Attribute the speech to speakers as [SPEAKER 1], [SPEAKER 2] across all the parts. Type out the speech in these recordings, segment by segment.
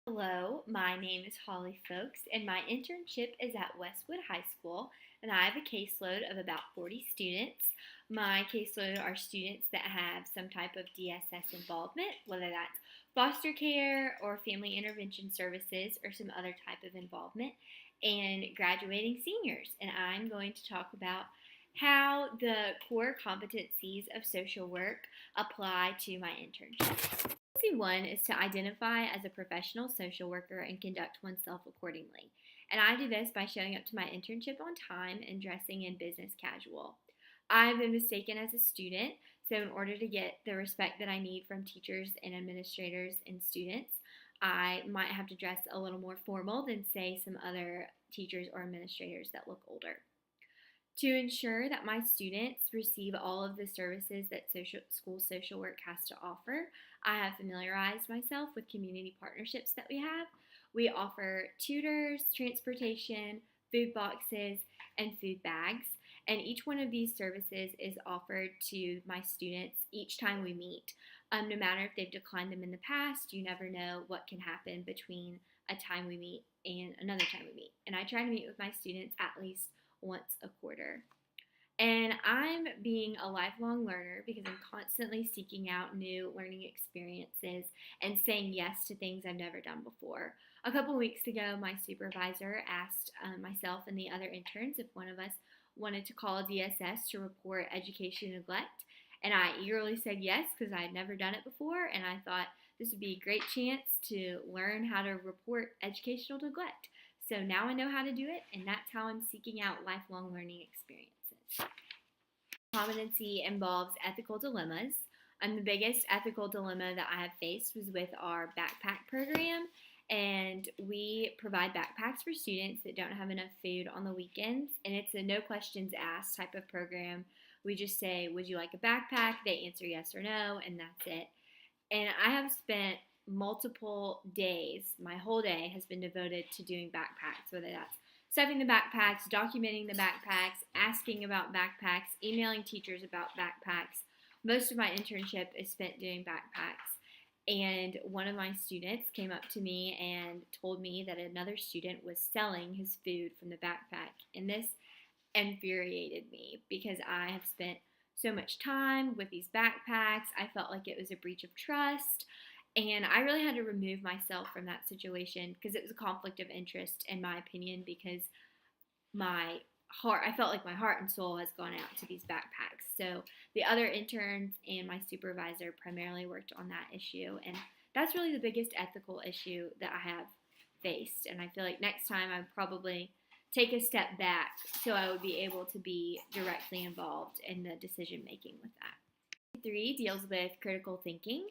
[SPEAKER 1] Hello, my name is Holly Folks, and my internship is at Westwood High School, and I have a caseload of about 40 students. My caseload are students that have some type of DSS involvement, whether that's foster care or family intervention services or some other type of involvement, and graduating seniors. And I'm going to talk about how the core competencies of social work apply to my internship. Competency one is to identify as a professional social worker and conduct oneself accordingly. And I do this by showing up to my internship on time and dressing in business casual. I've been mistaken as a student, so in order to get the respect that I need from teachers and administrators and students, I might have to dress a little more formal than, say, some other teachers or administrators that look older. To ensure that my students receive all of the services that school social work has to offer, I have familiarized myself with community partnerships that we have. We offer tutors, transportation, food boxes, and food bags. And each one of these services is offered to my students each time we meet. No matter if they've declined them in the past, you never know what can happen between a time we meet and another time we meet. And I try to meet with my students at least once a quarter. And I'm being a lifelong learner because I'm constantly seeking out new learning experiences and saying yes to things I've never done before. A couple weeks ago, my supervisor asked myself and the other interns if one of us wanted to call DSS to report education neglect. And I eagerly said yes because I had never done it before, and I thought this would be a great chance to learn how to report educational neglect. So now I know how to do it, and that's how I'm seeking out lifelong learning experiences. Competency involves ethical dilemmas. The biggest ethical dilemma that I have faced was with our backpack program, and we provide backpacks for students that don't have enough food on the weekends, and it's a no questions asked type of program. We just say, would you like a backpack? They answer yes or no, and that's it. And I have spent multiple days, my whole day has been devoted to doing backpacks, whether that's stuffing the backpacks, documenting the backpacks, asking about backpacks, emailing teachers about backpacks. Most of my internship is spent doing backpacks. And one of my students came up to me and told me that another student was selling his food from the backpack. And this infuriated me because I have spent so much time with these backpacks. I felt like it was a breach of trust. And I really had to remove myself from that situation because it was a conflict of interest, in my opinion, because I felt like my heart and soul has gone out to these backpacks. So the other interns and my supervisor primarily worked on that issue. And that's really the biggest ethical issue that I have faced. And I feel like next time I'd probably take a step back so I would be able to be directly involved in the decision making with that. 3 deals with critical thinking.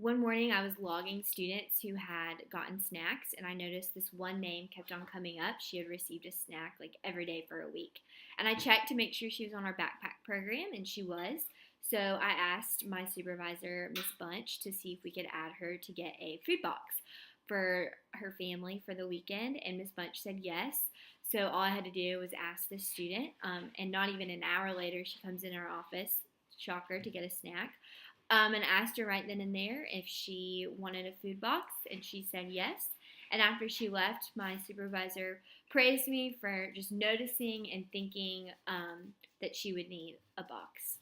[SPEAKER 1] One morning I was logging students who had gotten snacks, and I noticed this one name kept on coming up. She had received a snack like every day for a week. And I checked to make sure she was on our backpack program, and she was. So I asked my supervisor, Miss Bunch, to see if we could add her to get a food box for her family for the weekend, and Miss Bunch said yes. So all I had to do was ask this student, and not even an hour later, she comes in our office, shocker, to get a snack. And asked her right then and there if she wanted a food box, and she said yes. And after she left, my supervisor praised me for just noticing and thinking that she would need a box.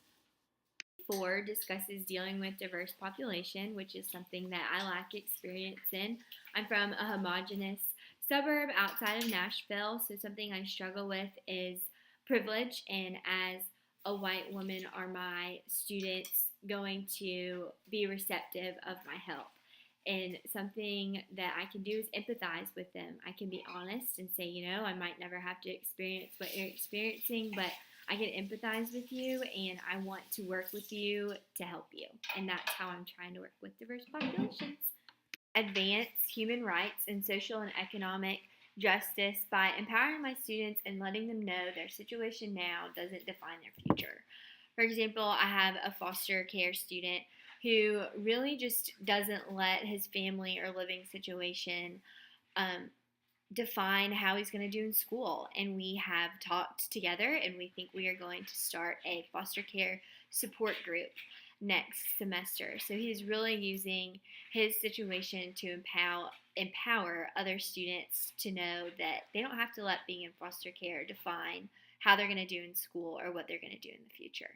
[SPEAKER 1] 4 discusses dealing with diverse population, which is something that I lack experience in. I'm from a homogenous suburb outside of Nashville, so something I struggle with is privilege, and as a white woman, are my students going to be receptive of my help? And something that I can do is empathize with them. I can be honest and say, I might never have to experience what you're experiencing, but I can empathize with you, and I want to work with you to help you. And that's how I'm trying to work with diverse populations. Advance human rights and social and economic justice by empowering my students and letting them know their situation now doesn't define their future. For example, I have a foster care student who really just doesn't let his family or living situation define how he's going to do in school. And we have talked together, and we think we are going to start a foster care support group next semester. So he's really using his situation to empower other students to know that they don't have to let being in foster care define how they're going to do in school or what they're going to do in the future.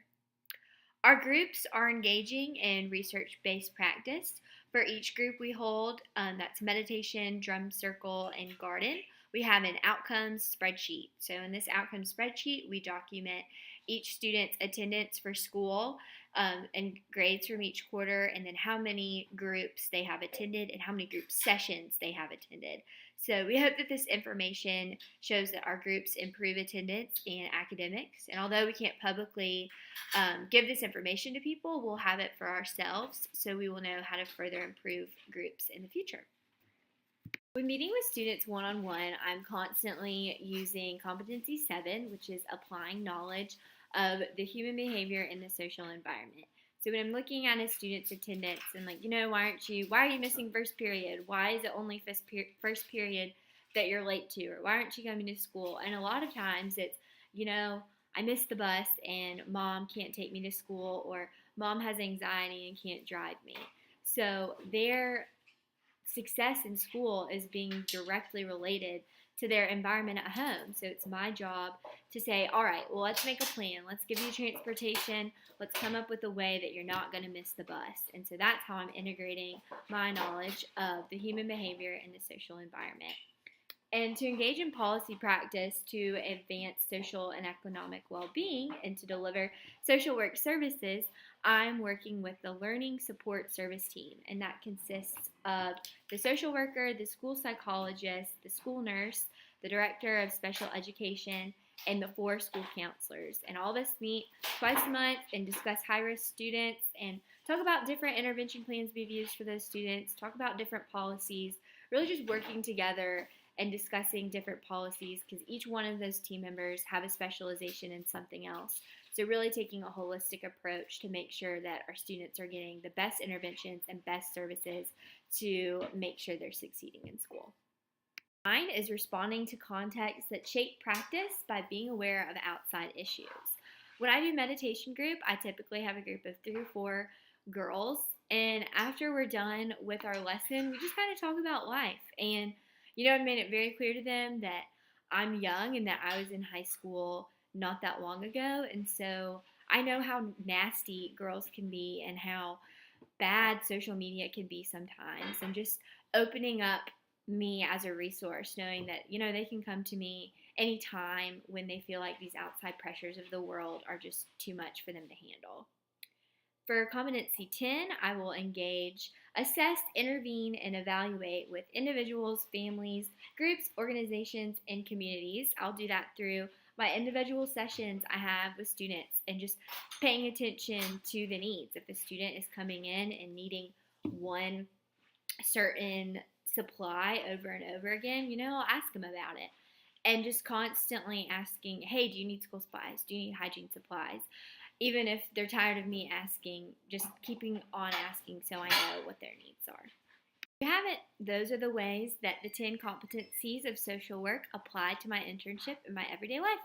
[SPEAKER 1] Our groups are engaging in research-based practice. For each group we hold, that's meditation, drum circle, and garden, we have an outcomes spreadsheet. So in this outcomes spreadsheet, we document each student's attendance for school and grades from each quarter, and then how many groups they have attended and how many group sessions they have attended. So we hope that this information shows that our groups improve attendance and academics. And although we can't publicly give this information to people, we'll have it for ourselves so we will know how to further improve groups in the future. When meeting with students one-on-one, I'm constantly using Competency 7, which is applying knowledge of the human behavior in the social environment. So when I'm looking at a student's attendance and why are you missing first period? Why is it only first period that you're late to? Or why aren't you coming to school? And a lot of times it's, I missed the bus and mom can't take me to school, or mom has anxiety and can't drive me. So their success in school is being directly related to their environment at home. So it's my job to say, all right, well, let's make a plan. Let's give you transportation. Let's come up with a way that you're not going to miss the bus. And so that's how I'm integrating my knowledge of the human behavior in the social environment. And to engage in policy practice to advance social and economic well-being and to deliver social work services, I'm working with the Learning Support Service team, and that consists of the social worker, the school psychologist, the school nurse, the director of special education, and the 4 school counselors. And all of us meet twice a month and discuss high-risk students and talk about different intervention plans we've used for those students, talk about different policies, really just working together and discussing different policies because each one of those team members have a specialization in something else. So really taking a holistic approach to make sure that our students are getting the best interventions and best services to make sure they're succeeding in school. Mine is responding to contexts that shape practice by being aware of outside issues. When I do meditation group, I typically have a group of 3 or 4 girls, and after we're done with our lesson, we just kind of talk about life. And I made it very clear to them that I'm young and that I was in high school not that long ago, and so I know how nasty girls can be and how bad social media can be sometimes, and just opening up me as a resource, knowing that they can come to me anytime when they feel like these outside pressures of the world are just too much for them to handle. For Competency 10, I will engage, assess, intervene, and evaluate with individuals, families, groups, organizations, and communities. I'll do that through my individual sessions I have with students and just paying attention to the needs. If a student is coming in and needing one certain supply over and over again, I'll ask them about it. And just constantly asking, hey, do you need school supplies? Do you need hygiene supplies? Even if they're tired of me asking, just keeping on asking so I know what their needs are. There you have it. Those are the ways that the 10 competencies of social work apply to my internship in my everyday life.